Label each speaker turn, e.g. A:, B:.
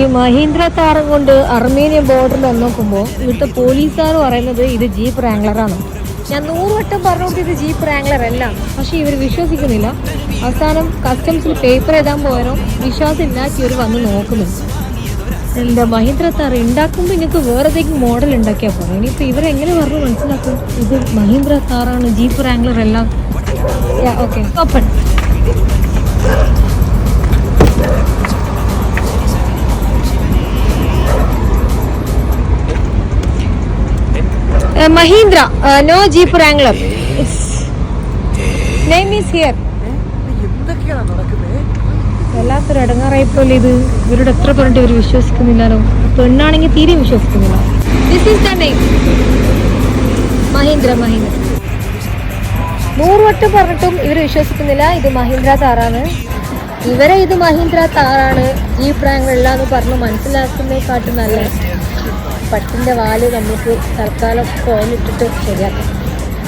A: ഈ മഹീന്ദ്ര താറും കൊണ്ട് അർമേനിയൻ ബോർഡറിൽ വന്ന് നോക്കുമ്പോൾ ഇവിടുത്തെ പോലീസുകാർ പറയുന്നത് ഇത് ജീപ്പ് റാംഗ്ലറാണ്. ഞാൻ 100 വട്ടം പറഞ്ഞോട്ട് ഇത് ജീപ്പ് റാംഗ്ലർ അല്ല, പക്ഷെ ഇവർ വിശ്വസിക്കുന്നില്ല. അവസാനം കസ്റ്റംസിൽ പേപ്പർ എഴുതാൻ പോയാലും വിശ്വാസം ഇല്ലാക്കി ഇവർ വന്ന് നോക്കുന്നുണ്ട്. എന്താ മഹീന്ദ്ര താർ ഉണ്ടാക്കുമ്പോൾ നിങ്ങൾക്ക് വേറെ ഏതെങ്കിലും മോഡൽ ഉണ്ടാക്കിയാൽ പോലെ. ഇനിയിപ്പോൾ ഇവരെങ്ങനെ പറഞ്ഞു മനസ്സിലാക്കും ഇത് മഹീന്ദ്ര താറാണ്, ജീപ്പ് റാംഗ്ലർ എല്ലാം. Okay open. Mahindra, no Jeep Wrangler. Its name is here. വല്ലാത്തൊരു അടങ്ങാറായിപ്പോലെ ഇത്. ഇവരോട് എത്ര പറഞ്ഞിട്ട് ഇവർ വിശ്വസിക്കുന്നില്ലല്ലോ. പെണ്ണാണെങ്കിൽ തീരെ വിശ്വസിക്കുന്നില്ല. This is the name Mahindra. 100 വട്ടം പറഞ്ഞിട്ടും ഇവർ വിശ്വസിക്കുന്നില്ല ഇത് മഹീന്ദ്ര താറാണ്. ഇവരെ ഇത് മഹീന്ദ്ര താറാണ്, ജീപ്പ് റാംഗ്ലർ അല്ല എന്ന് പറഞ്ഞ് മനസ്സിലാക്കുന്നതിനെക്കാട്ടും നല്ല പട്ടിൻ്റെ വാല് നമുക്ക് തൽക്കാലം കോലിട്ടിട്ട് ശരിയാക്കാം.